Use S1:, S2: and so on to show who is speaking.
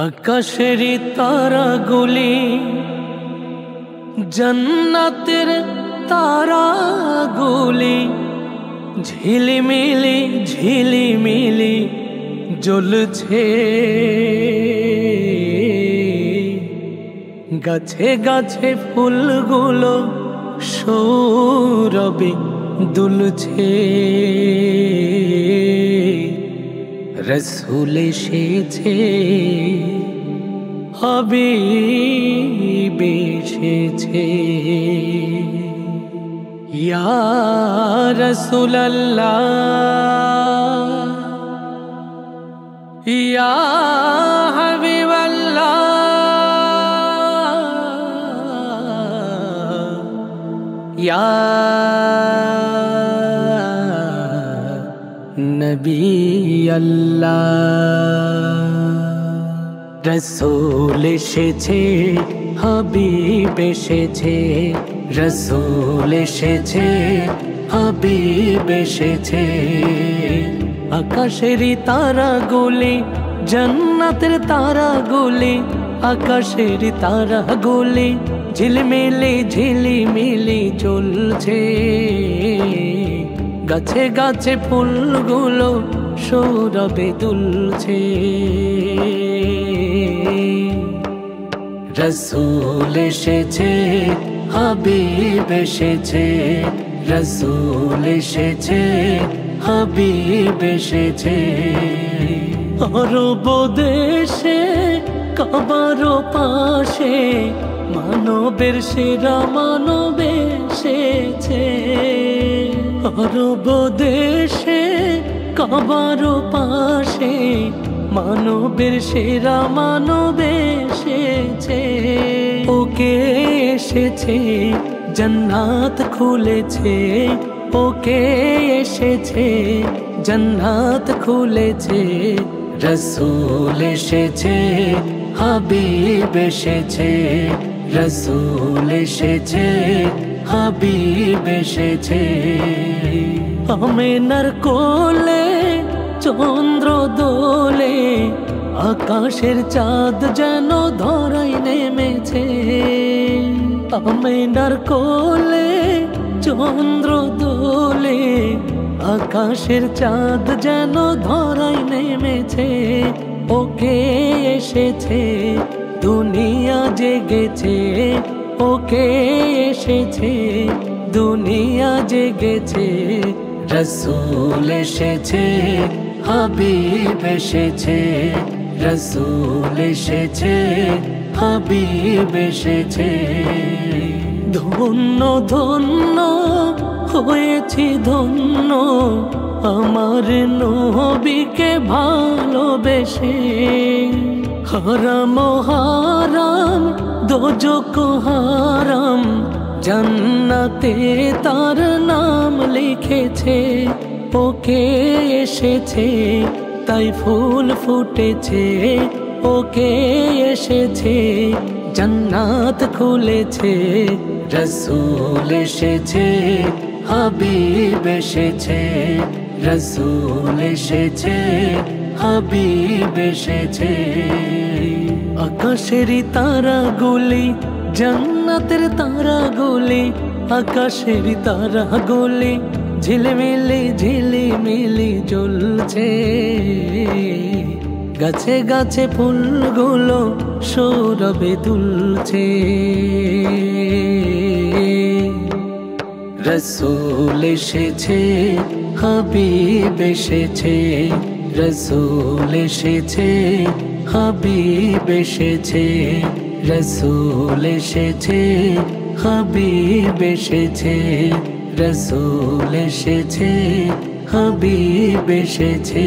S1: আকাশের তারাগুলি জান্নাতের তারাগুলি ঝিলিমিলি ঝিলিমিলি জ্বলছে। গাছে গাছে ফুলগুলো সৌরভে দুলছে। রসূল এসেছে, হাবিব এসেছে। ইয়া রাসূলুল্লাহ, ইয়া হাবিবাল্লাহ, ইয়া নবী আল্লাহ। রসূল এসেছে, হাবিব এসেছে। রসূল এসেছে, হাবিব এসেছে। আকাশের তারাগুলি জান্নাতের তারাগুলি, আকাশের তারাগুলি ঝিলমিলি ঝিলিমিলি জ্বলছে। গাছে গাছে ফুলগুলো সৌরভে দুলছে। রসূল এসেছে, হাবিব এসেছে। রসূল এসেছে, হাবিব এসেছে। আরব দেশে কাবার পাশে মানবের সেরা মানব এসেছে। আরব দেশে কাবার পাশে মানবের সেরা মানব এসেছে। ওকে এসেছে, জান্নাত খুলেছে। ওকে এসেছে, জান্নাত খুলেছে। রসূল এসেছে, হাবিব এসেছে। রসূল এসেছে, হাবিব এসেছে। আমেনার কোলে চন্দ্র দোলে, আকাশের চাঁদ যেন ধরায় নেমেছে। আমেনার কোলে চন্দ্র দোলে, আকাশের চাঁদ যেন ধরায় নেমেছে। ওকে এসেছে, দুনিয়া জেগেছে। ওকে এসেছে, দুনিয়া জেগেছে। রসূল এসেছে, হাবিব এসেছে। রসূল এসেছে, হাবিব এসেছে। ধন্য ধন্য হয়েছি ধন্য, আমার নবীকে ভালোবেসে। হারাম হারাম দোজখ হারাম, জান্নাতে তার নাম লিখেছে। ওকে এসেছে, তাই ফুল ফুটেছে। ওকে এসেছে, জান্নাত খুলেছে। রসূল এসেছে, হাবিব এসেছে। রসূল এসেছে, হাবিব এসেছে। আকাশের তারাগুলি জান্নাতের তারাগুলি, আকাশের তারাগুলি ঝিলমিলি ঝিলিমিলি জ্বলছে। গাছে গাছে ফুলগুলো সৌরভে দুলছে। রসূল এসেছে, হাবিব এসেছে। রসূল এসেছে, হাবিব এসেছে। রসূল এসেছে, হাবিব এসেছে। রসূল এসেছে, হাবিব এসেছে।